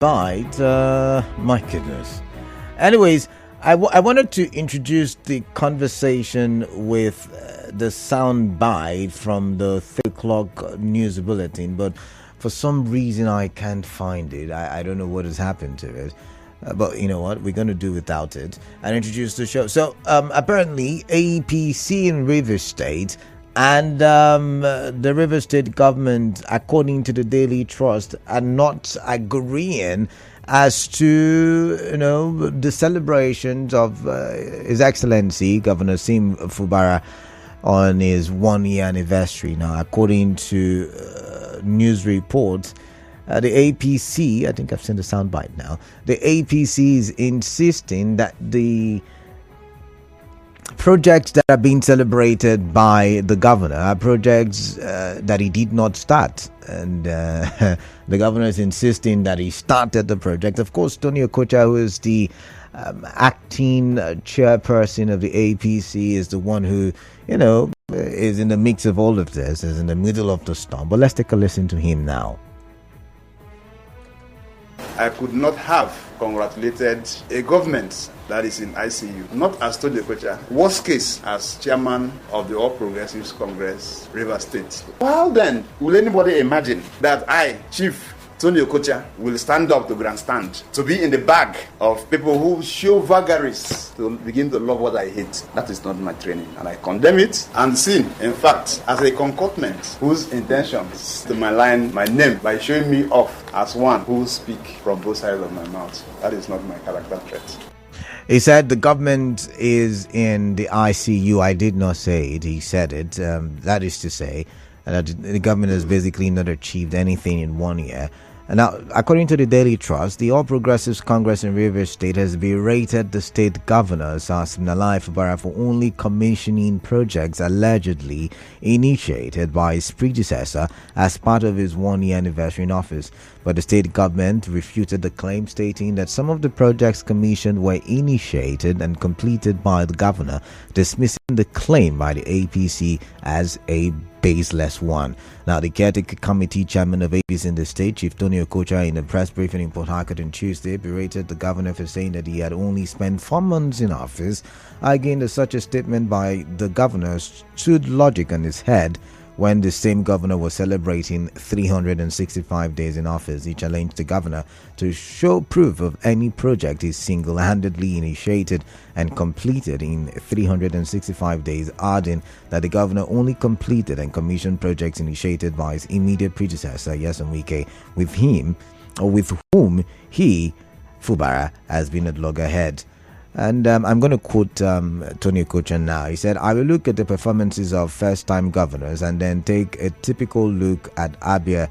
Right, my goodness. Anyways, I wanted to introduce the conversation with the sound bite from the 3 o'clock news bulletin, but for some reason I can't find it. I don't know what has happened to it. But you know what? We're going to do without it and introduce the show. So, apparently, APC in Rivers State and the Rivers State government, according to the Daily Trust, are not agreeing as to, the celebrations of His Excellency Governor Sim Fubara on his 1 year anniversary. Now, according to news reports, the APC, I think I've seen the soundbite now, the APC is insisting that the projects that are being celebrated by the governor are projects that he did not start, and the governor is insisting that he started the project. Of course, Tony Okocha, who is the acting chairperson of the APC, is the one who, is in the mix of all of this, is in the middle of the storm. But let's take a listen to him now. I could not have congratulated a government that is in ICU, not as Tony Okocha, worst case as chairman of the All Progressives Congress, Rivers State. How then will anybody imagine that I, Chief Tony Okocha, will stand up to grandstand, to be in the bag of people who show vagaries, to begin to love what I hate? That is not my training, and I condemn it and seen, in fact, as a concoctment whose intentions to malign my name by showing me off as one who speak from both sides of my mouth. That is not my character trait. He said the government is in the ICU. I did not say it. He said it. That is to say that the government has basically not achieved anything in 1 year. And now, according to the Daily Trust, the All Progressives Congress in Rivers State has berated the state governor, Nalai Fubara, for only commissioning projects allegedly initiated by his predecessor as part of his 1 year anniversary in office. But the state government refuted the claim, stating that some of the projects commissioned were initiated and completed by the governor, dismissing the claim by the APC as a baseless one. Now, the caretaker committee chairman of APC in the state, Chief Tony Okocha, in a press briefing in Port Harcourt on Tuesday, berated the governor for saying that he had only spent 4 months in office, arguing that such a statement by the governor stood logic on his head when the same governor was celebrating 365 days in office. He challenged the governor to show proof of any project he single-handedly initiated and completed in 365 days, adding that the governor only completed and commissioned projects initiated by his immediate predecessor, Nyesom Wike, with whom he, Fubara, has been at loggerhead. And I'm going to quote Tony Okocha now. He said, "I will look at the performances of first-time governors and then take a typical look at Abia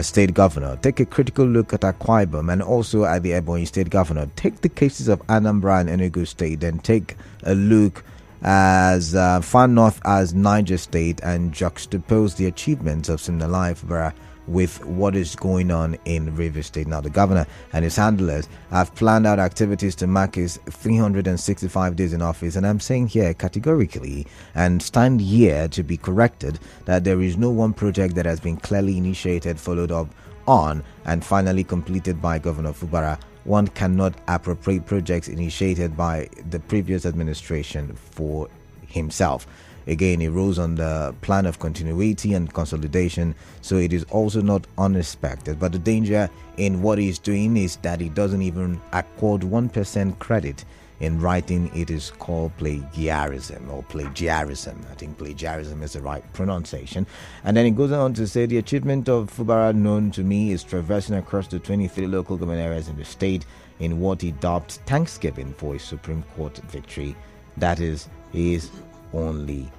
State Governor, take a critical look at Akwa Ibom and also at the Ebonyi State Governor, take the cases of Anambra and Enugu State, then take a look as far north as Niger State and juxtapose the achievements of Nalai Fubara with what is going on in Rivers State." Now, the governor and his handlers have planned out activities to mark his 365 days in office, and I'm saying here categorically and stand here to be corrected that there is no one project that has been clearly initiated, followed up on, and finally completed by Governor Fubara. One cannot appropriate projects initiated by the previous administration for himself. Again, he rose on the plan of continuity and consolidation, so it is also not unexpected. But the danger in what he's doing is that he doesn't even accord 1% credit in writing. It is called plagiarism or plagiarism. I think plagiarism is the right pronunciation. And then he goes on to say, "The achievement of Fubara, known to me, is traversing across the 23 local government areas in the state in what he dubbed Thanksgiving for his Supreme Court victory. That is his only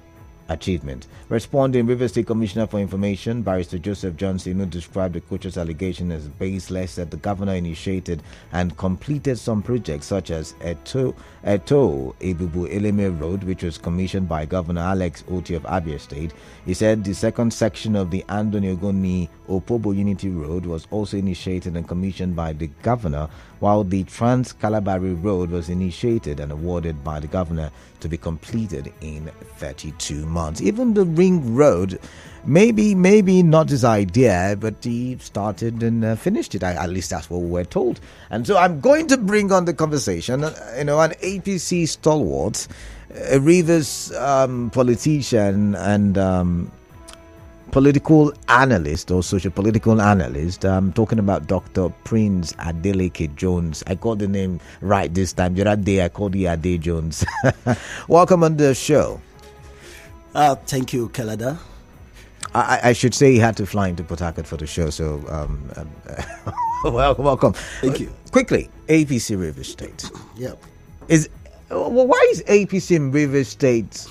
achievement." Responding, Rivers State Commissioner for Information, Barrister Joseph Johnson, who described the coach's allegation as baseless, said the governor initiated and completed some projects such as Eto Ebubu Eleme Road, which was commissioned by Governor Alex Oti of Abia State. He said the second section of the Andoni Ogoni Opobo Unity Road was also initiated and commissioned by the governor, while the Trans-Calabari Road was initiated and awarded by the governor to be completed in 32 months. Even the Ring Road maybe not his idea, but he started and finished it. At least that's what we were told. And so I'm going to bring on the conversation, an APC stalwart, a Rivers politician and political analyst or socio-political analyst. I'm talking about Dr. Prince Adeleke Jones. I got the name right this time. The other day I called you Ade Jones. Welcome on the show. Thank you, Kalada. I should say he had to fly into Port Harcourt for the show, so welcome. Thank you. Quickly, APC Rivers State. Yep. Why is APC in Rivers State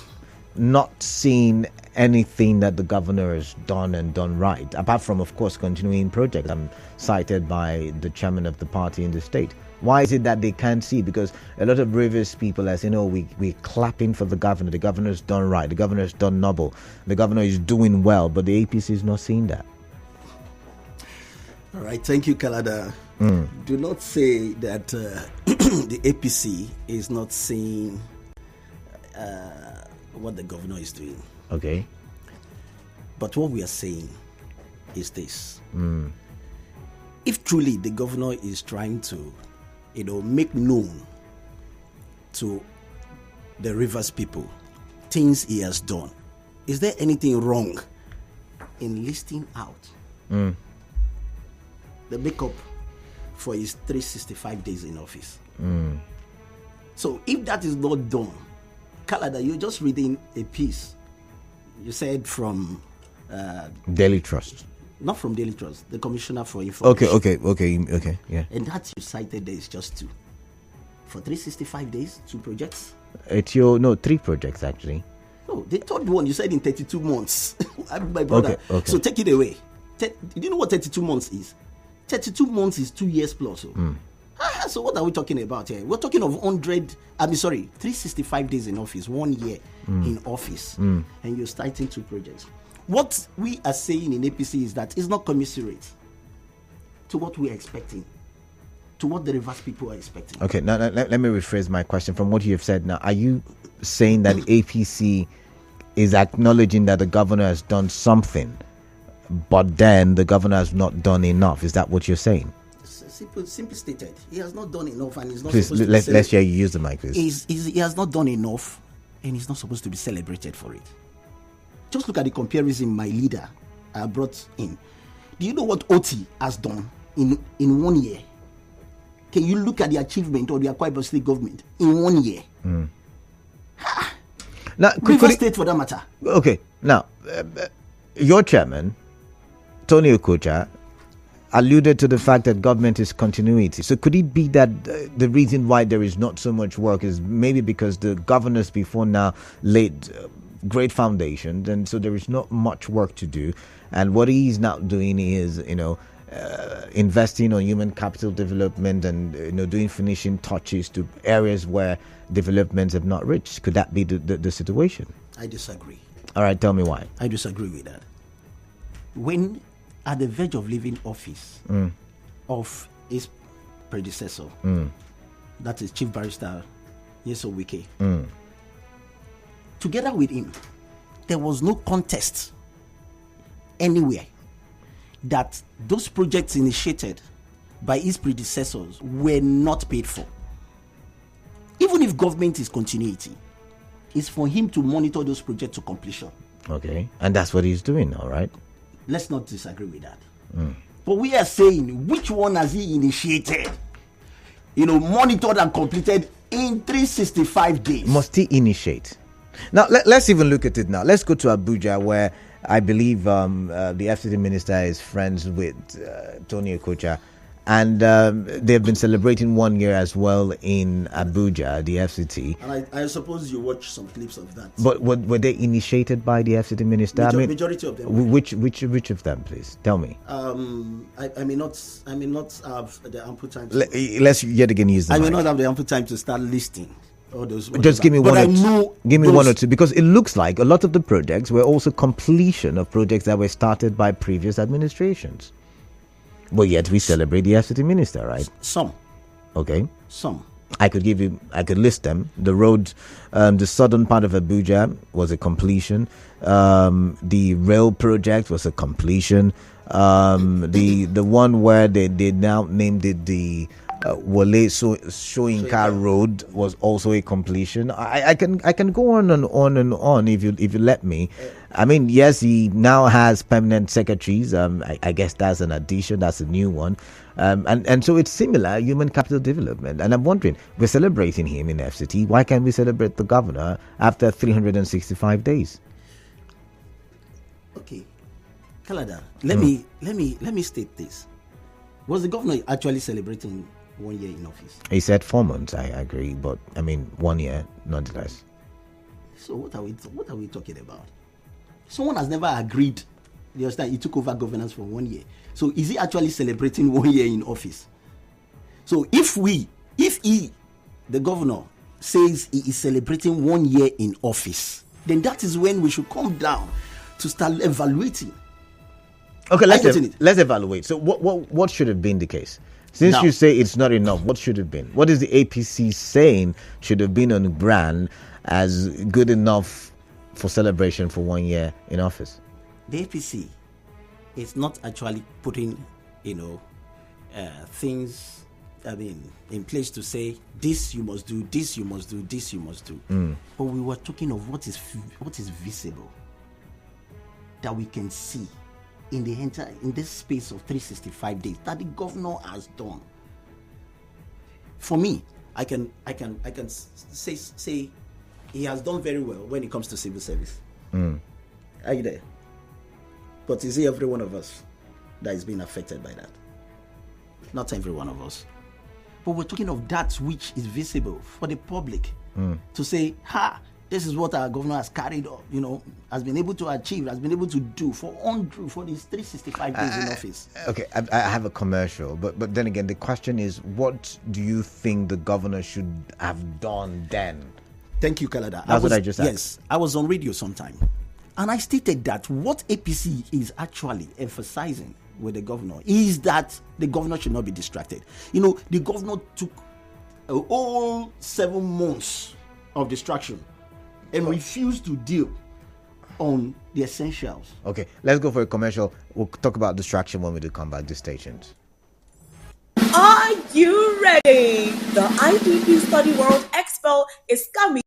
not seeing anything that the governor has done and done right, apart from, of course, continuing projects cited by the chairman of the party in the state? Why is it that they can't see? Because a lot of Rivers people are saying, we're clapping for the governor. The governor's done right. The governor's done noble. The governor is doing well, but the APC is not seeing that. All right. Thank you, Kalada. Do not say that the APC is not seeing what the governor is doing. Okay. But what we are saying is this. If truly the governor is trying to, make known to the Rivers people things he has done, is there anything wrong in listing out the makeup for his 365 days in office? So if that is not done, Kalada, you're just reading a piece. You said from Daily Trust. Not from Daily Trust, the Commissioner for Information. Okay, yeah. And that you cited there is just 2. For 365 days, 2 projects? It's 3 projects actually. No, the third one you said in 32 months. My brother. Okay. So take it away. Do you know what 32 months is? 32 months is 2 years plus. So what are we talking about here? We're talking of 365 days in office, 1 year in office, and you're starting 2 projects. What we are saying in APC is that it's not commensurate to what we are expecting, to what the Rivers people are expecting. Okay, now let me rephrase my question. From what you have said now, are you saying that the APC is acknowledging that the governor has done something, but then the governor has not done enough? Is that what you're saying? Simply stated, he has not done enough, and he's not. Please, supposed to let's hear you use the mic, please. He has not done enough, and he's not supposed to be celebrated for it. Just look at the comparison my leader brought in. Do you know what OT has done in 1 year? Can you look at the achievement of the Akwa Ibom State government in 1 year? Now, Rivers State, for that matter. Okay, now your chairman, Tony Okocha, alluded to the fact that government is continuity. So could it be that the reason why there is not so much work is maybe because the governors before now laid great foundations, and so there is not much work to do, and what he's now doing is investing on human capital development and doing finishing touches to areas where developments have not reached? Could that be the situation? I disagree. All right, tell me why. I disagree with that. When at the verge of leaving office of his predecessor, that is Chief Barrister Nyesom Wike, together with him, there was no contest anywhere that those projects initiated by his predecessors were not paid for. Even if government is continuity, it's for him to monitor those projects to completion. Okay, and that's what he's doing, all right? Let's not disagree with that. But we are saying, which one has he initiated, monitored and completed in 365 days? Must he initiate? Now, let's even look at it now. Let's go to Abuja, where I believe the FCT minister is friends with Tony Okocha. And they've been celebrating 1 year as well in Abuja, the FCT. And I suppose you watched some clips of that. But were they initiated by the FCT minister? Majority of them. Which of them, please? Tell me. I may not have the ample time. Let's yet again use the mic. I may not have the ample time to start listing all those. Just give me one or two, because it looks like a lot of the projects were also completion of projects that were started by previous administrations. But yet we celebrate the FCT minister, right? Some. Okay. Some. I could list them. The road, the southern part of Abuja was a completion. The rail project was a completion. The one where they now named it the Wole Soyinka Road was also a completion. I can go on and on and on if you let me. I mean, yes, he now has permanent secretaries. I guess that's an addition. That's a new one. And so it's similar, human capital development. And I'm wondering, we're celebrating him in FCT. Why can't we celebrate the governor after 365 days? Okay, Kalada, let me state this. Was the governor actually celebrating 1 year in office? He said 4 months. I agree, but I mean 1 year nonetheless. So what are we talking about? Someone has never agreed. You understand? He took over governance for 1 year. So is he actually celebrating 1 year in office? So if he, the governor, says he is celebrating 1 year in office, then that is when we should come down to start evaluating. Okay, let's evaluate. So what should have been the case? Since now, you say it's not enough, what should have been? What is the APC saying should have been on the brand as good enough for celebration for 1 year in office? The APC is not actually putting, things, in place to say this you must do, this you must do, this you must do. But we were talking of what is visible, that we can see in this space of 365 days that the governor has done. For me, I can say he has done very well when it comes to civil service. Are you there? But is it every one of us that is being affected by that? Not every one of us. But we're talking of that which is visible for the public to say, this is what our governor has carried up, has been able to achieve, has been able to do for these 365 days in office. Okay, I have a commercial, but then again, the question is, what do you think the governor should have done then? Thank you, Kalada. That's what I just asked. Yes, I was on radio sometime, and I stated that what APC is actually emphasizing with the governor is that the governor should not be distracted. The governor took a whole 7 months of distraction and refused to deal on the essentials. Okay, let's go for a commercial. We'll talk about distraction when we do come back to stations. Are you ready? The IDP Study World Expo is coming.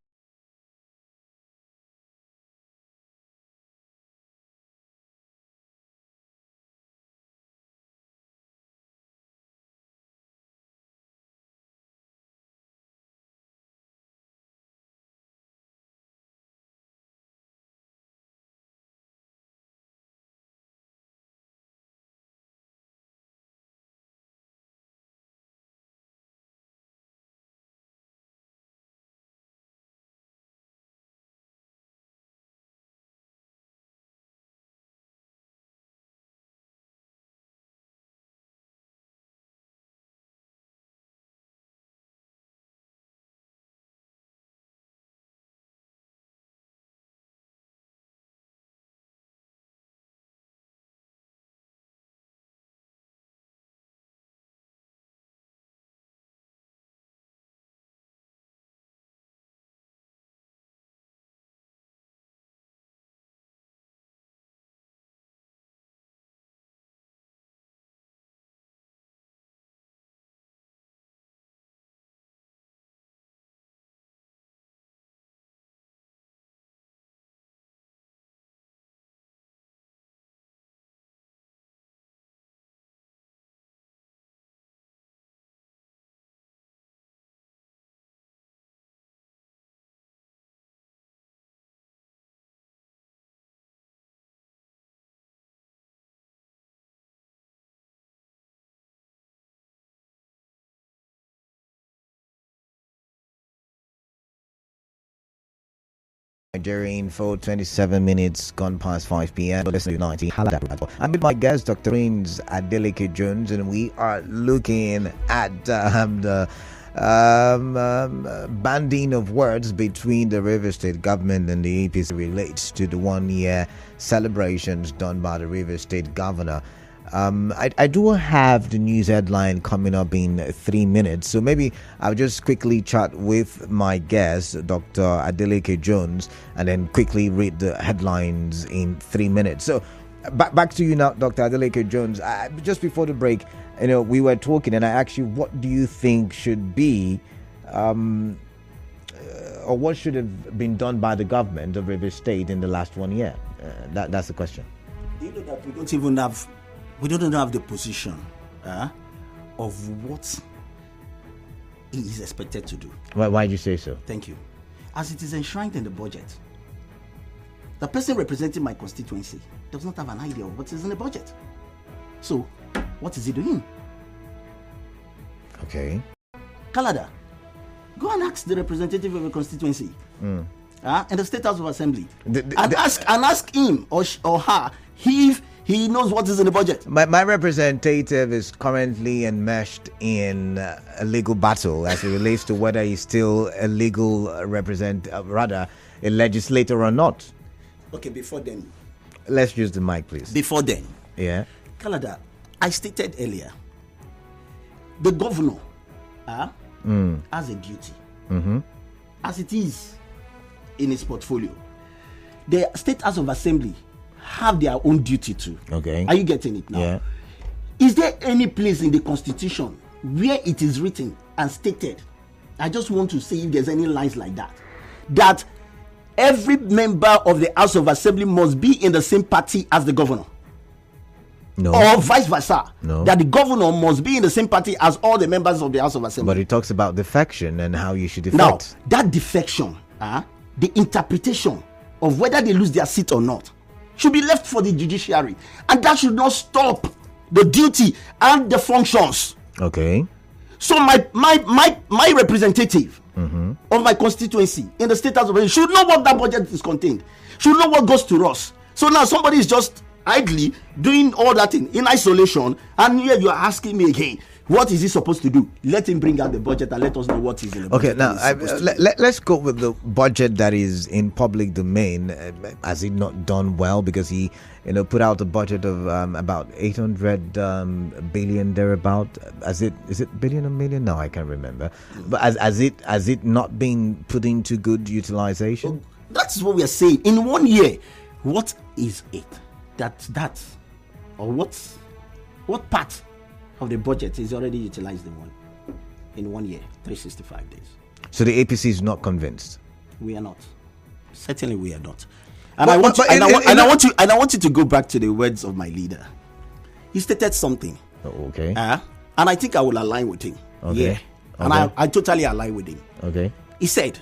Nigerian for 27 minutes gone past 5 p.m. Listen to 90. I'm with my guest, Dr. Prince Adeleke Jones, and we are looking at the banding of words between the River State government and the APC relates to the 1 year celebrations done by the River State governor. I do have the news headline coming up in 3 minutes, so maybe I'll just quickly chat with my guest, Dr. Adeleke Jones, and then quickly read the headlines in 3 minutes. So back to you now, Dr. Adeleke Jones. Just before the break, we were talking, and I asked you, what do you think should be, or what should have been done by the government of Rivers State in the last 1 year? That's the question. Do you know that we don't even have the position of what he is expected to do? Why do you say so? Thank you. As it is enshrined in the budget, the person representing my constituency does not have an idea of what is in the budget. So, what is he doing? Okay. Kalada, go and ask the representative of your constituency in the State House of Assembly ask him or her if he knows what is in the budget. My representative is currently enmeshed in a legal battle as it relates to whether he's still a legal rather a legislator or not. Okay, before then. Let's use the mic, please. Before then. Yeah. Kalada, I stated earlier, the governor has a duty, as it is in his portfolio. The State House of Assembly have their own duty too. Okay. Are you getting it now? Yeah. Is there any place in the Constitution where it is written and stated, I just want to see if there's any lines like that every member of the House of Assembly must be in the same party as the governor? No. Or vice versa. No. That the governor must be in the same party as all the members of the House of Assembly. But it talks about defection and how you should defect. Now, that defection, the interpretation of whether they lose their seat or not, should be left for the judiciary. And that should not stop the duty and the functions. Okay. So my representative of my constituency in the State House of Assembly should know what that budget is contained, should know what goes to us. So now somebody is just idly doing all that in isolation, and here you are asking me again, what is he supposed to do? Let him bring out the budget and let us know what is in the budget. Okay, now let's go with the budget that is in public domain. Has it not done well? Because he put out a budget of about 800 billion thereabout. Is it billion or million? No, I can't remember. But has it not been put into good utilization? That's what we are saying. In 1 year, what is it or what part of the budget is already utilized in 1 year, 365 days? So the APC is not convinced. We are not. Certainly, we are not. And I want you to go back to the words of my leader. He stated something. Okay. And I think I will align with him. Okay. Yeah. And I totally align with him. Okay. He said,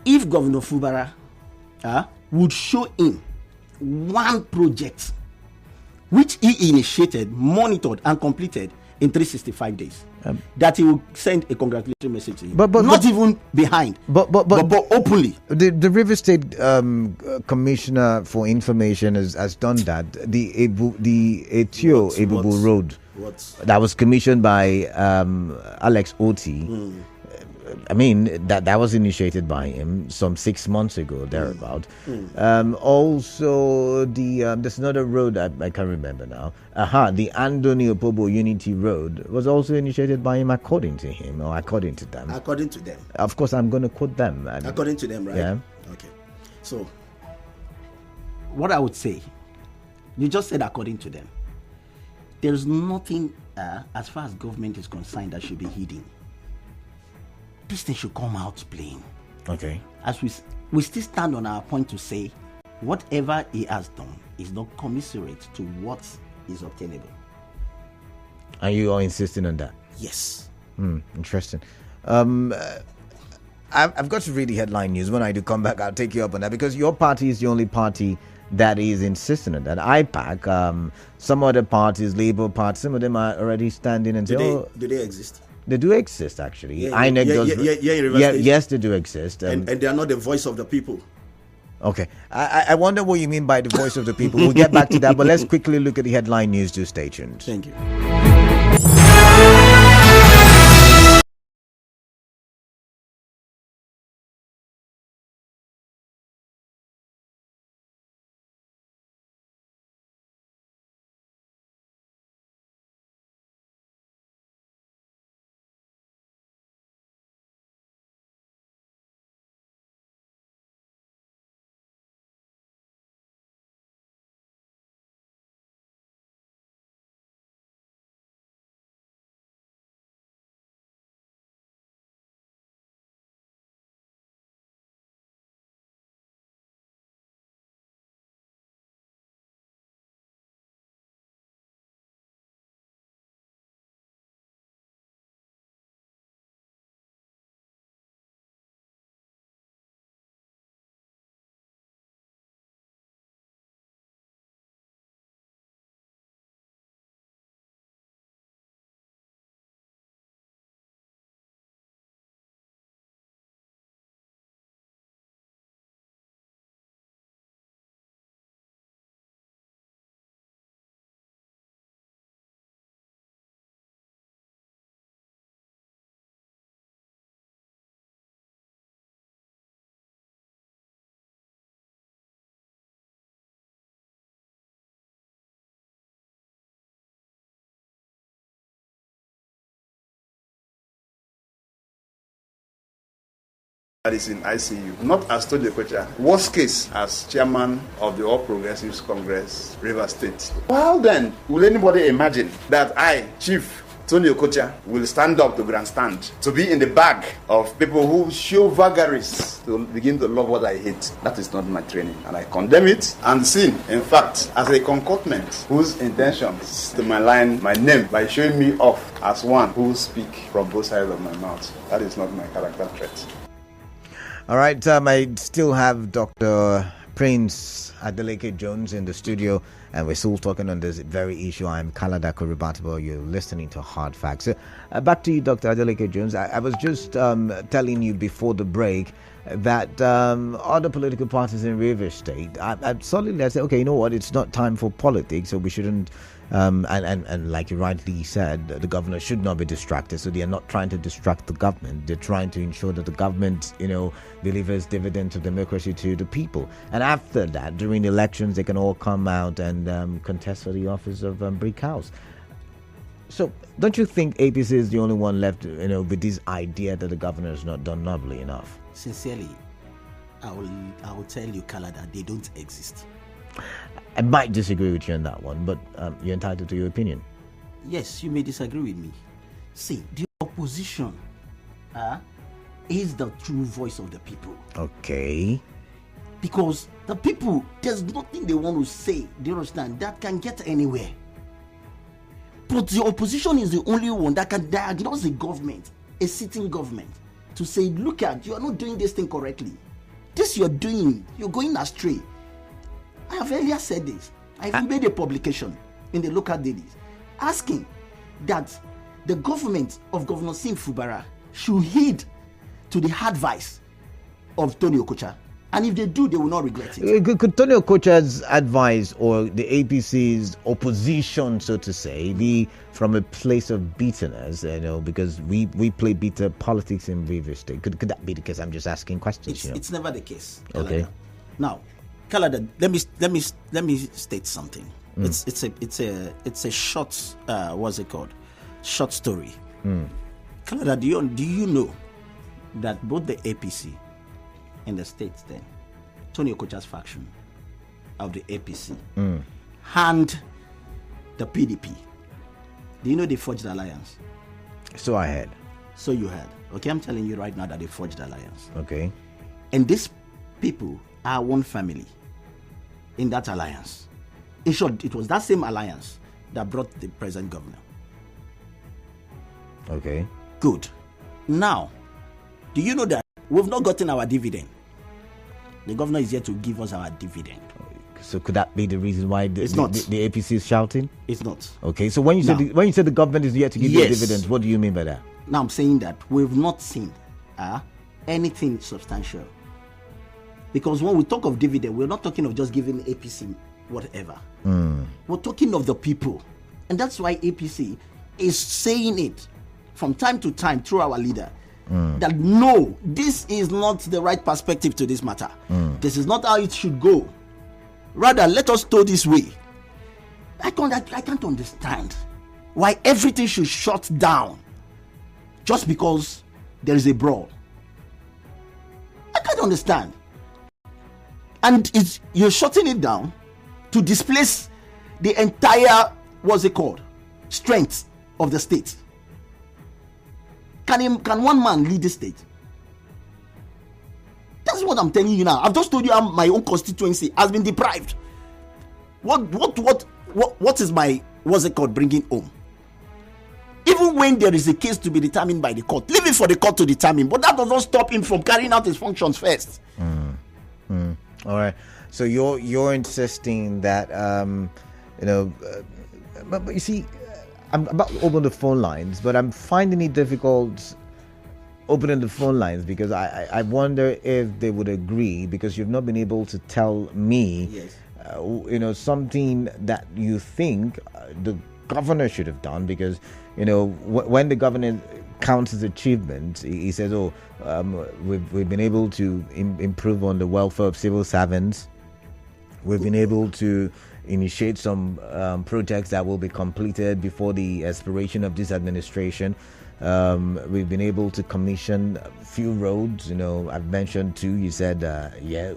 if Governor Fubara would show him one project which he initiated, monitored, and completed in 365 days, that he will send a congratulatory message to him. But not even behind, but openly. The River State Commissioner for Information has done that. The Etio Ebubu Road that was commissioned by Alex Oti. I mean, that was initiated by him some 6 months ago, thereabout. Also, there's another road I can't remember now. The Andoni Opobo Unity Road was also initiated by him, according to him, or according to them. According to them. Of course, I'm going to quote them. According to them, right? Yeah. Okay. So, what I would say, you just said according to them. There's nothing, as far as government is concerned, that should be hidden. This thing should come out plain. Okay. As we still stand on our point to say, whatever he has done is not commensurate to what is obtainable. Are you all insisting on that? Yes. Interesting. I've got to read the headline news. When I do come back, I'll take you up on that, because your party is the only party that is insisting on that. IPAC, some other parties, Labour Party, some of them are already standing and do they exist? They do exist, actually. INEC does. Yes, they do exist. And they are not the voice of the people. Okay. I wonder what you mean by the voice of the people. We'll get back to that, but let's quickly look at the headline news. Do stay tuned. Thank you. that is in ICU, not as Tony Okocha, worst case as chairman of the All Progressives Congress, Rivers State. Well then, will anybody imagine that I, Chief Tony Okocha, will stand up to grandstand, to be in the bag of people who show vagaries, to begin to love what I hate? That is not my training, and I condemn it and seen, in fact, as a concoctment whose intention is to malign my name by showing me off as one who speak from both sides of my mouth. That is not my character trait. All right, I still have Dr. Prince Adeleke Jones in the studio, and we're still talking on this very issue. I'm Kaladako Ribatabo. You're listening to Hard Facts. Back to you, Dr. Adeleke Jones. I was just telling you before the break that other political parties in Rivers State, I solidly said, okay, you know what, it's not time for politics, so we shouldn't, and like you rightly said, the governor should not be distracted. So they are not trying to distract the government. They're trying to ensure that the government, delivers dividends of democracy to the people. And after that, during the elections, they can all come out and contest for the office of Brick House. So don't you think APC is the only one left, with this idea that the governor has not done nobly enough? Sincerely, I will tell you, Kala, that they don't exist. I might disagree with you on that one, but you're entitled to your opinion. Yes, you may disagree with me. See, the opposition is the true voice of the people. Okay. Because the people, there's nothing they want to say, do you understand, that can get anywhere. But the opposition is the only one that can diagnose a government, a sitting government, to say, look at, you are not doing this thing correctly. This you're doing, you're going astray. I have earlier said this. I've made a publication in the local dailies asking that the government of Governor Fubara should heed to the advice of Tony Okocha. And if they do, they will not regret it. Could Tony Okocha's advice or the APC's opposition, so to say, be from a place of bitterness, because we play bitter politics in Rivers State? Could that be the case? I'm just asking questions. It's never the case. Okay. Now, Kalada, let me state something. It's a short what's it called? Short story. Kalada, do you know that both the APC in the states then, Tony Okocha's faction of the APC and the PDP, do you know they forged alliance? So I heard. So you heard. Okay, I'm telling you right now that they forged alliance. Okay. And these people are one family in that alliance. In short, it was that same alliance that brought the present governor. Okay. Good. Now, do you know that we've not gotten our dividend? The governor is here to give us our dividend. So could that be the reason why the APC is shouting? It's not. Okay. So when you said the government is here to give you dividends, what do you mean by that? Now I'm saying that we've not seen anything substantial. Because when we talk of dividend, we're not talking of just giving APC whatever. We're talking of the people. And that's why APC is saying it from time to time through our leader. That no, this is not the right perspective to this matter. This is not how it should go. Rather, let us go this way. I can't understand why everything should shut down just because there is a brawl. I can't understand. And you're shutting it down to displace the entire, strength of the state. Can one man lead the state? That's what I'm telling you now. I've just told you my own constituency has been deprived. What is my bringing home? Even when there is a case to be determined by the court, leave it for the court to determine. But that does not stop him from carrying out his functions first. All right. So you're insisting that but you see, I'm about to open the phone lines, but I'm finding it difficult opening the phone lines because I wonder if they would agree, because you've not been able to tell me, something that you think the governor should have done, because, when the governor counts his achievements, he says, we've been able to improve on the welfare of civil servants. We've been able to, initiate some projects that will be completed before the expiration of this administration. We've been able to commission a few roads. I've mentioned 2. You said,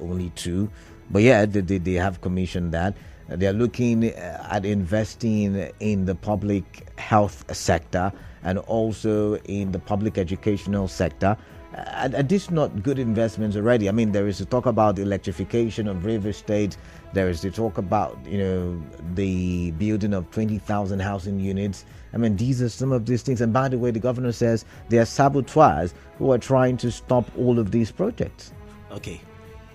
only 2. But yeah, they have commissioned that. They're looking at investing in the public health sector and also in the public educational sector. And these are not good investments already. I mean, there is a talk about the electrification of River State. There is the talk about, the building of 20,000 housing units. I mean, these are some of these things. And by the way, the governor says there are saboteurs who are trying to stop all of these projects. Okay.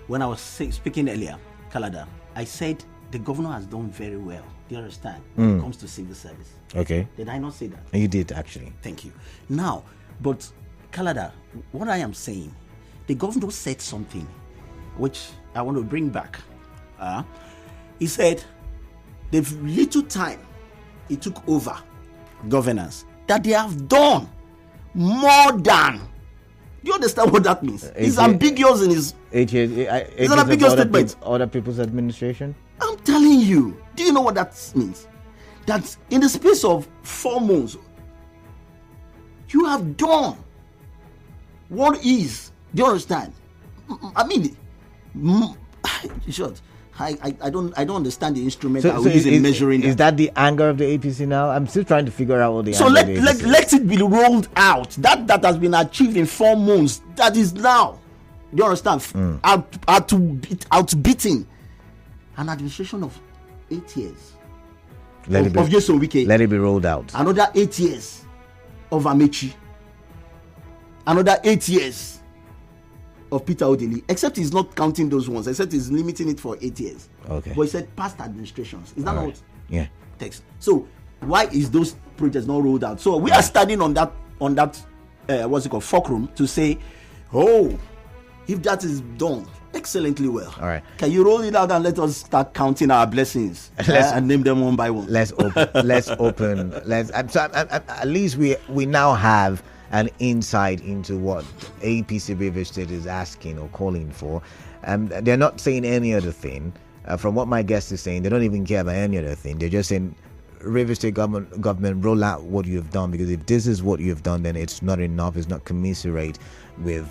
When I was speaking earlier, Kalada, I said the governor has done very well. Do you understand? When it comes to civil service. Okay. Did I not say that? You did, actually. Thank you. Now, but Kalada, what I am saying, the governor said something which I want to bring back. He said the little time he took over governance, that they have done more than. Do you understand what that means? It's ambiguous in his. It's an ambiguous statement. Other people's administration? I'm telling you. Do you know what that means? That in the space of 4 months, you have done what is. Do you understand? I mean, short. I don't understand the instrument that we use in measuring that. Is that the anger of the APC now? I'm still trying to figure out what the so anger let it be rolled out. That has been achieved in 4 months. That is now. Do you understand? Outbeating an administration of 8 years of Jason Wike. Let it be rolled out. Another 8 years of Amechi. Another 8 years of Peter Odili, except he's not counting those ones, except he's limiting it for 8 years. Okay. But he said past administrations. Is that not what? Yeah. Text. So why is those projects not rolled out? So we are studying on that what's it called, fulcrum, to say, if that is done excellently well, all right, can you roll it out and let us start counting our blessings and name them one by one? Let's open. At least we now have an insight into what APC River State is asking or calling for. They're not saying any other thing. From what my guest is saying, they don't even care about any other thing. They're just saying, River State government, roll out what you have done, because if this is what you have done, then it's not enough. It's not commensurate with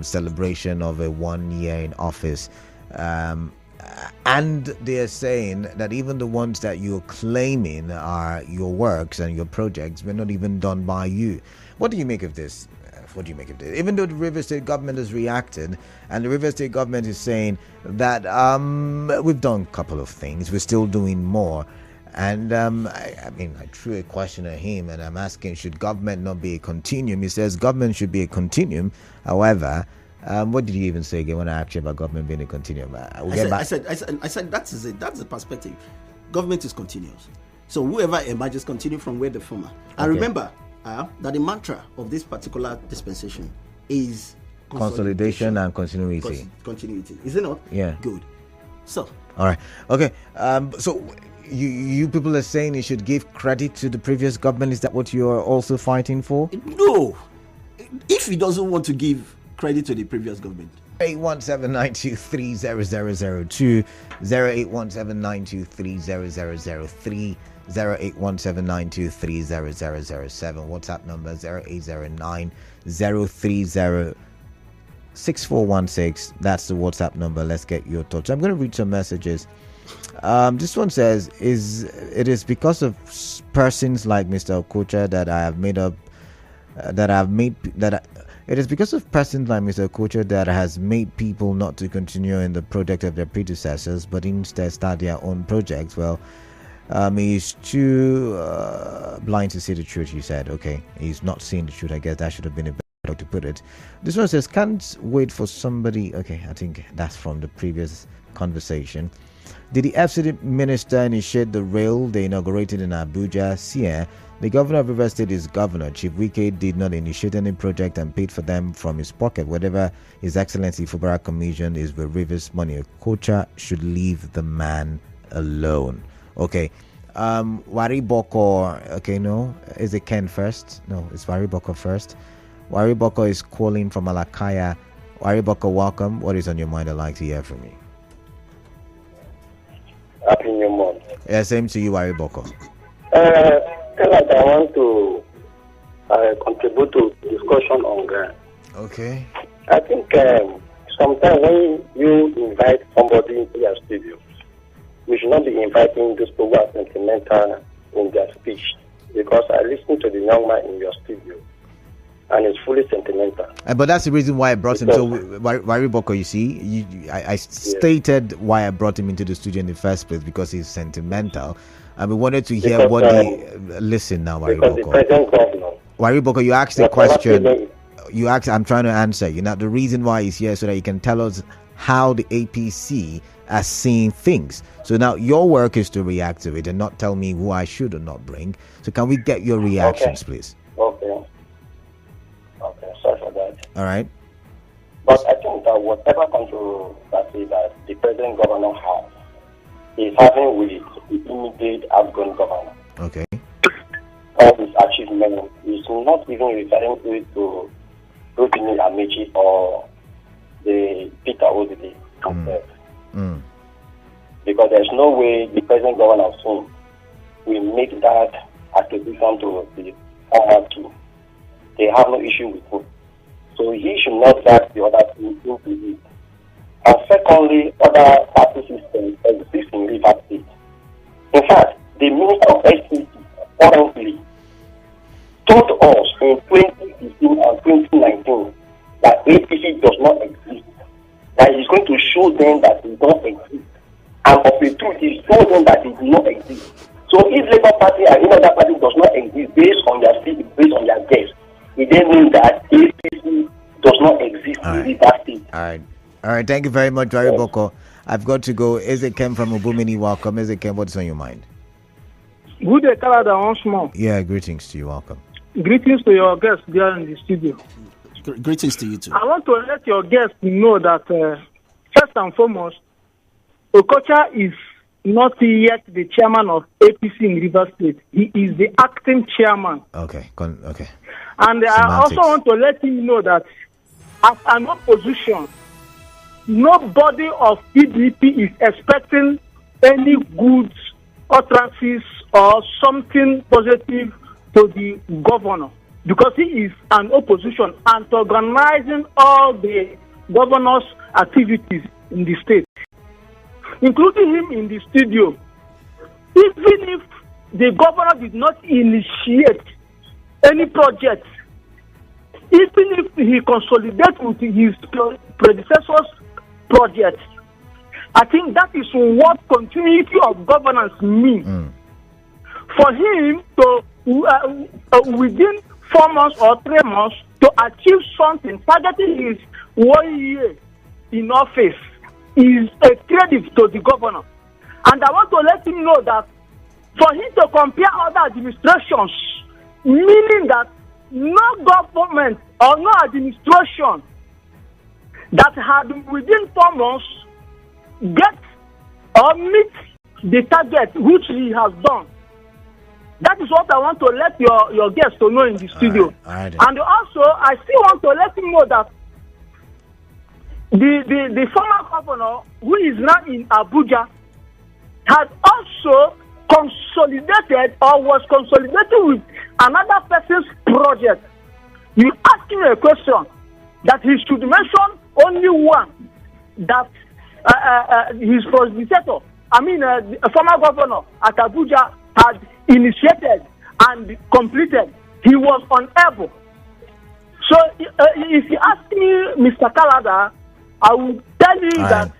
celebration of a 1 year in office. And they're saying that even the ones that you're claiming are your works and your projects were not even done by you. What do you make of this? Even though the River State government has reacted, and the River State government is saying that we've done a couple of things, we're still doing more. And I threw a question at him, and I'm asking, should government not be a continuum? He says government should be a continuum. However, what did you even say again when I asked you about government being a continuum? I said that's it. That's the perspective. Government is continuous. So whoever emerges continue from where the former. And remember that the mantra of this particular dispensation is consolidation and continuity. Continuity. Is it not? Yeah. Good. So. All right. Okay. So you people are saying you should give credit to the previous government. Is that what you are also fighting for? No. If he doesn't want to give credit to the previous government. 0817-923-0002, 0817-923-0003, 0817-923-0007, WhatsApp number 0809-030-6416. That's the WhatsApp number. Let's get your thoughts. I'm going to read some messages. This one says, it is because of persons like Mr. Okocha that I have made up it is because of persons like Mr. Okocha that has made people not to continue in the project of their predecessors, but instead start their own projects. Well, he's too blind to see the truth, he said. Okay, he's not seeing the truth. I guess that should have been a better way to put it. This one says, can't wait for somebody. Okay, I think that's from the previous conversation. Did the FCD minister initiate the rail they inaugurated in Abuja? See, the governor of River State is governor. Chief Wike did not initiate any project and paid for them from his pocket. Whatever His Excellency Fubara commission is with Rivers money. Okocha should leave the man alone. Okay. Wari Boko. Okay, no. Is it Ken first? No, it's Wari Boko first. Wari Boko is calling from Alakaya. Wari Boko, welcome. What is on your mind? I'd like to hear from you. Happy New Month. Yeah, same to you, Wari Boko. I want to contribute to discussion on grant. Okay. I think sometimes when you invite somebody into your studio, we should not be inviting those people who are sentimental in their speech, because I listened to the young man in your studio and it's fully sentimental. But that's the reason why I brought him. So, Wari Boko, you see, I stated why I brought him into the studio in the first place, because he's sentimental. And we wanted to hear listen now, Wari Boko. The present governor. Wari Boko, you asked a question. I'm trying to answer. The reason why he's here so that he can tell us how the APC are seeing things. So now your work is to react to it and not tell me who I should or not bring. So can we get your reactions, please? Okay, sorry for that. All right. But I think that whatever controversy that the present governor has is having with the immediate outgoing governor. Okay. All his achievements is not even referring to it to Rotimi Amechi or the Peter Odili himself. Because there's no way the present governor of Swing will make that attribution to the former two. They have no issue with him. So he should not drag the other two into it. And secondly, other party systems exist in River State. In fact, the Minister of SCT currently told us in 2015 and 2019 that APC does not exist. That he's going to show them that it does not exist. And of the truth, he showed them that it does not exist. So if Labour Party and any other party does not exist based on their state, based on their guess, it then means that APC does not exist in River State. All right. Thank you very much, Wari Boko. I've got to go. Ezekem from Ubumini, welcome. Ezekem, what's on your mind? Good day, Canada, once more. Yeah, greetings to you. Welcome. Greetings to your guests there in the studio. Greetings to you too. I want to let your guests know that first and foremost, Okocha is not yet the chairman of APC in River State. He is the acting chairman. Okay. And Semantics. I also want to let him know that as an opposition, nobody of PDP is expecting any good utterances or something positive to the governor, because he is an opposition and organizing all the governor's activities in the state, including him in the studio. Even if the governor did not initiate any project, even if he consolidates with his predecessor's project, I think that is what continuity of governance means. For him to, within 4 months or 3 months, to achieve something, targeting his 1 year in office, is a credit to the governor. And I want to let him know that for him to compare other administrations, meaning that no government or no administration that had within 4 months get or meet the target which he has done. That is what I want to let your guests to know in the studio. All right. And also, I still want to let him know that the former governor, who is now in Abuja, had also consolidated or was consolidated with another person's project. You ask him a question that he should mention only one that his predecessor, a former governor at Abuja, had initiated and completed. He was unable. So if you ask me, Mr. Kalada, I will tell you that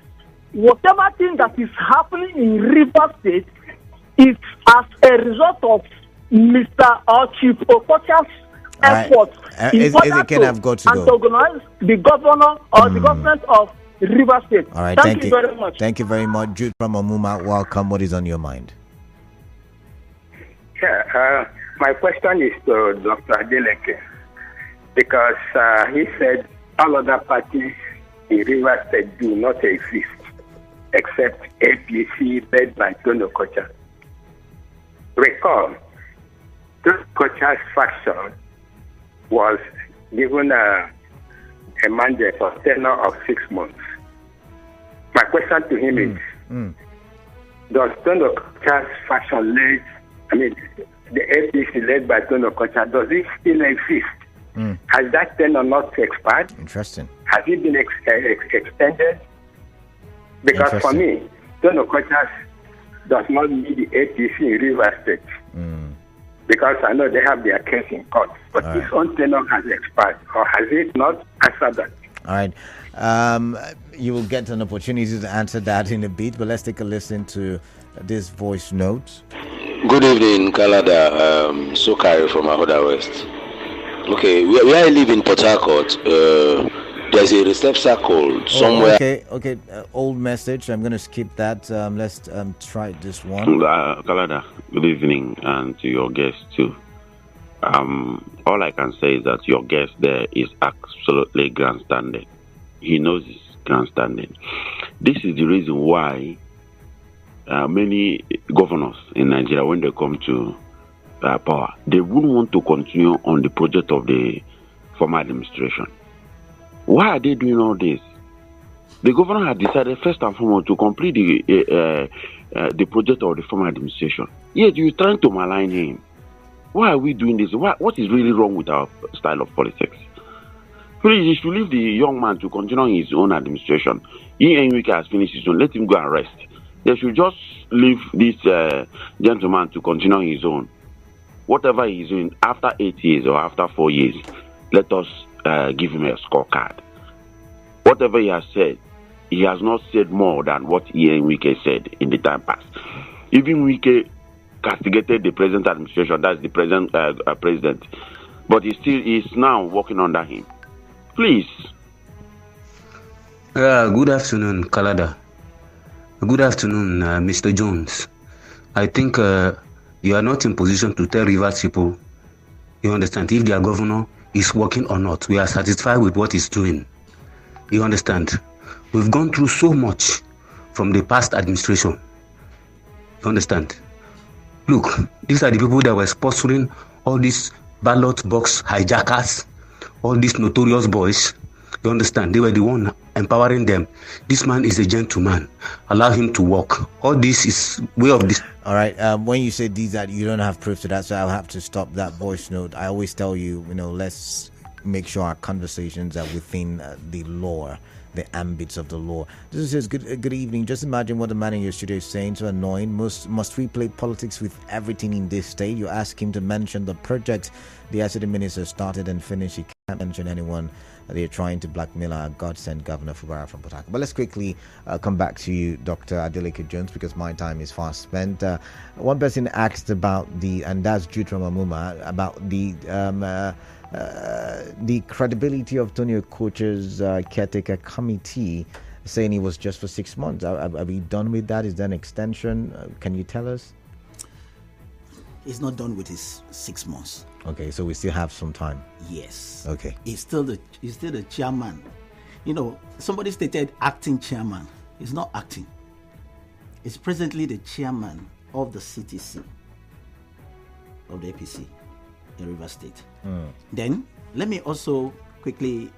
whatever thing that is happening in River State is as a result of Mr. or Chief Okocha's efforts in order to antagonize the governor or the government of River State. All right, Thank you very much. Thank you very much. Jude from Omuma, welcome. What is on your mind? Yeah, my question is to Dr. Adeleke, because he said all other parties in River State do not exist except APC led by Tony Okocha. Recall, Tony Okocha's faction was given a mandate for a tenure of 6 months. My question to him is, does Tono Kocha's faction led, the APC led by Tono Kocha, does it still exist? Has that tenure not expired? Interesting. Has it been extended? Because for me, Tono Kocha does not need the APC in River State. Because I know they have their case in court. But his own tenure has expired. Or has it not? Answer that. All right. You will get an opportunity to answer that in a bit, but let's take a listen to this voice note. Good evening, Kalada. Sokari from Ahoda West. Okay, where I live in Port Harcourt, there's a reserve circle somewhere. Okay. Old message. I'm going to skip that. Let's try this one. Kalada, good evening, and to your guests too. All I can say is that your guest there is absolutely grandstanding. He knows he's grandstanding. This is the reason why many governors in Nigeria, when they come to power, they wouldn't want to continue on the project of the former administration. Why are they doing all this? The governor had decided first and foremost to complete the project of the former administration. Yet you're trying to malign him. Why are we doing this? What is really wrong with our style of politics? Please, you should leave the young man to continue his own administration. He Enrique has finished his own. Let him go and rest. They should just leave this gentleman to continue his own. Whatever he's doing after 8 years or after 4 years, let us give him a scorecard. Whatever he has said, he has not said more than what Enrique said in the time past. Even Enrique castigated the present administration, that's the present president, but he is now working under him. Please. Good afternoon, Kalada. Good afternoon, Mr. Jones. I think you are not in position to tell Rivers people, you understand, if their governor is working or not. We are satisfied with what he's doing. You understand? We've gone through so much from the past administration. You understand? Look, these are the people that were sponsoring all these ballot box hijackers, all these notorious boys. You understand? They were the one empowering them. This man is a gentleman. Allow him to walk. All this is way of this. All right. When you say these, that you don't have proof to that, so I'll have to stop that voice note. I always tell you, let's make sure our conversations are within the law, the ambits of the law. This says, good evening. Just imagine what the man in your studio is saying. So annoying. Must we play politics with everything in this state? You ask him to mention the project the ICT minister started and finished. He can't mention anyone. They're trying to blackmail our God-sent Governor Fubara from Port Harcourt. But let's quickly come back to you, Dr. Adeleke Jones, because my time is fast spent. One person asked about and that's Jutram Amuma, about the credibility of Tony Kocha's caretaker committee, saying he was just for 6 months. Are we done with that? Is there an extension? Can you tell us? He's not done with his 6 months. Okay, so we still have some time. Yes. Okay. He's still the chairman. Somebody stated acting chairman. He's not acting. He's presently the chairman of the CTC of the APC in River State. Then let me also quickly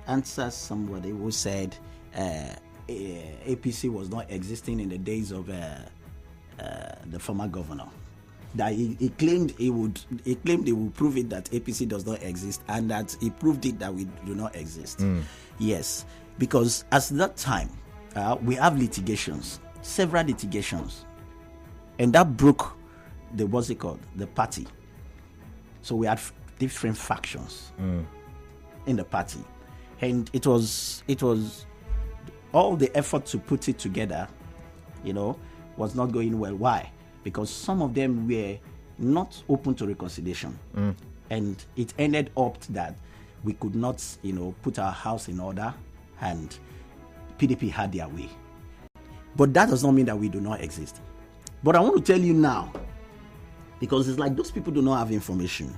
answer somebody who said APC was not existing in the days of the former governor. That he claimed he would prove it that APC does not exist, and that he proved it that we do not exist. Yes, because at that time we have several litigations, and that broke the party. So we had different factions in the party, and it was all the effort to put it together, was not going well. Why? Because some of them were not open to reconciliation. And it ended up that we could not, put our house in order, and PDP had their way. But that does not mean that we do not exist. But I want to tell you now, because it's like those people do not have information.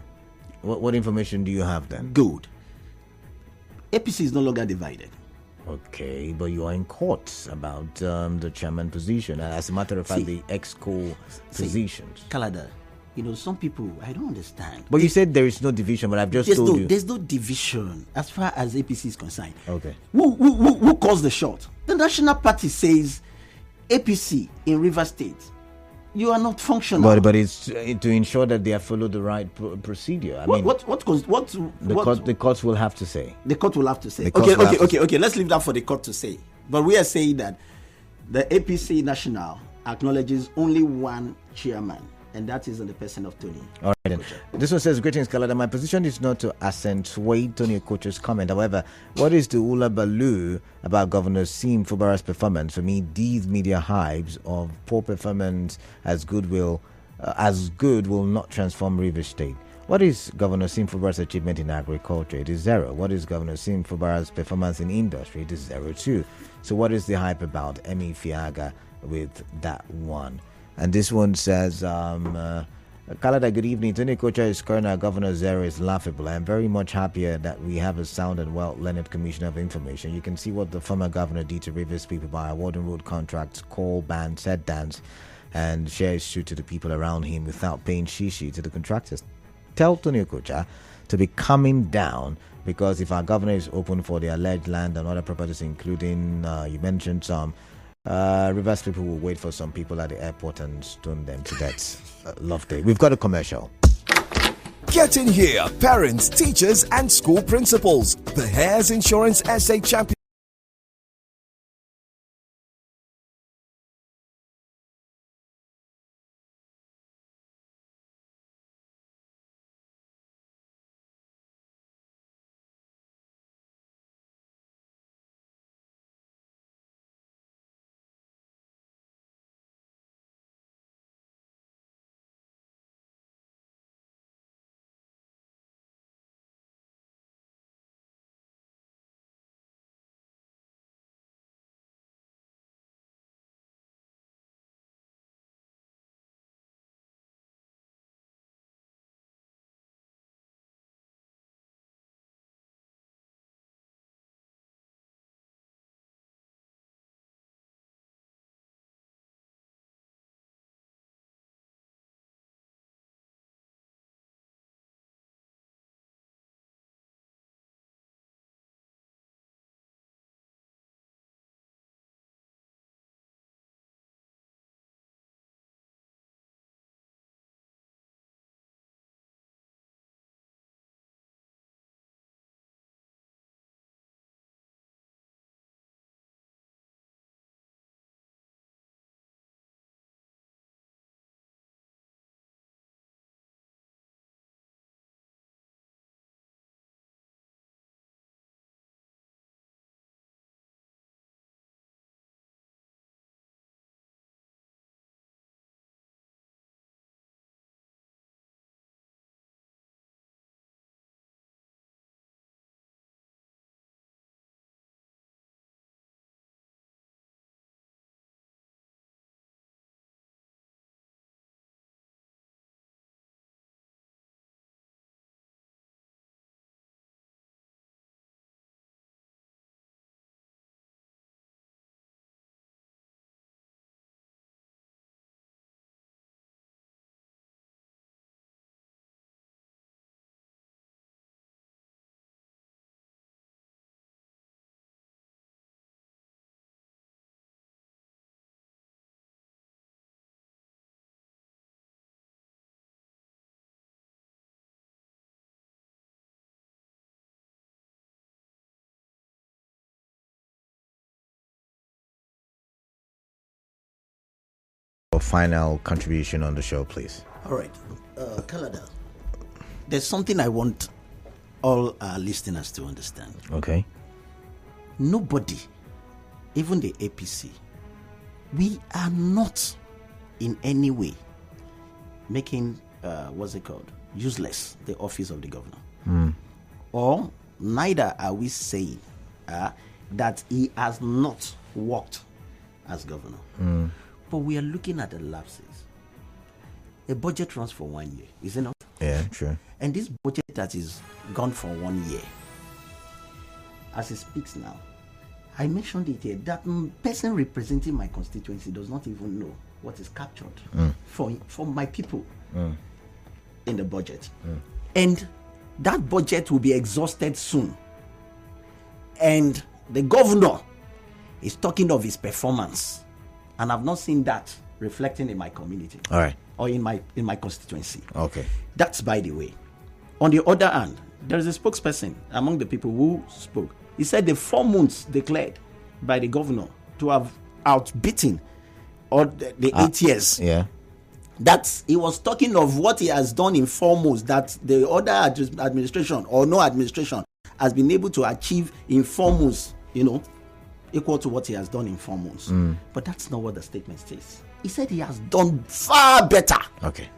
What information do you have then? Good. APC is no longer divided. Okay, but you are in court about the chairman position. As a matter of fact, the ex-co positions. Kalada, some people, I don't understand. But you said there is no division, but I've just told you. There's no division as far as APC is concerned. Okay. Who calls the shot? The National Party says APC in Rivers State, you are not functional. But it's to ensure that they have followed the right procedure. The courts will have to say. The court will have to say. Okay. Let's leave that for the court to say. But we are saying that the APC National acknowledges only one chairman, and that is in the person of Tony. All right, then. This one says, greetings, Kalada. My position is not to accentuate Tony Okocha's comment. However, what is the Ula Baloo about Governor Sim Fubara's performance? For me, these media hypes of poor performance as good will not transform Rivers State. What is Governor Sim Fubara's achievement in agriculture? It is zero. What is Governor Sim Fubara's performance in industry? It is zero too. So what is the hype about Emi Fiaga with that one? And this one says, Kalada, good evening. Tony Okocha's current Governor Zero is laughable. I am very much happier that we have a sound and well-learned Commissioner of Information. You can see what the former governor did to Rivers people by awarding road contracts, call ban, set dance, and share his shoe to the people around him without paying shishi to the contractors. Tell Tony Okocha to be coming down, because if our governor is open for the alleged land and other properties, including, you mentioned some, Rivers people will wait for some people at the airport and stone them to death. Lovely. We've got a commercial. Get in here, parents, teachers, and school principals. The Hares Insurance SA Champion. Final contribution on the show, please. All right, Kalada, there's something I want all our listeners to understand. Okay. Nobody, even the APC, we are not in any way making useless the office of the governor. Or neither are we saying that he has not worked as governor. But we are looking at the lapses. A budget runs for 1 year, is it not? Yeah, sure. And this budget that is gone for 1 year, as it speaks now, I mentioned it here, that person representing my constituency does not even know what is captured for my people in the budget. And that budget will be exhausted soon. And the governor is talking of his performance and I've not seen that reflecting in my community. All right. Or in my constituency. Okay. That's by the way. On the other hand, there is a spokesperson among the people who spoke. He said the 4 months declared by the governor to have outbeaten or the 8 years. Yeah. That he was talking of what he has done in 4 months that the other administration or no administration has been able to achieve in 4 months, equal to what he has done in 4 months. But that's not what the statement says. He said he has done far better. Okay.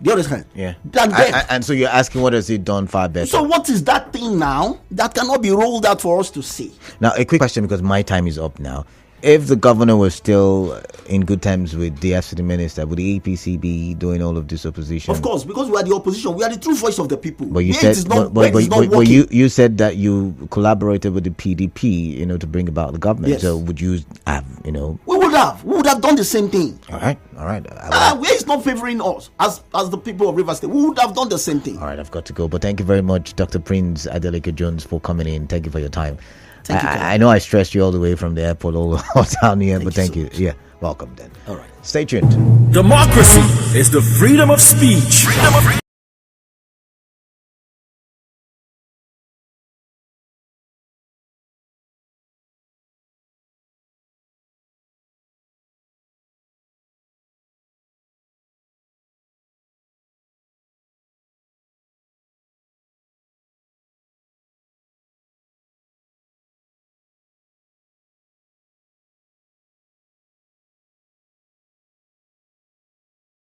Do you understand? Yeah. Than them. And so you're asking, what has he done far better? So what is that thing now that cannot be rolled out for us to see? Now, a quick question, because my time is up now. If the governor was still in good terms with the FCT minister, would the APC be doing all of this opposition? Of course, because we are the opposition. We are the true voice of the people. But you said, you said that you collaborated with the PDP, to bring about the government. Yes. So would you have, We would have done the same thing. All right. Where is not favoring us as the people of Rivers State? We would have done the same thing. All right, I've got to go. But thank you very much, Dr. Prince Adeleke Jones, for coming in. Thank you for your time. I know I stressed you all the way from the airport all down here, but thank you. Yeah, welcome then. All right. Stay tuned. Democracy is the freedom of speech.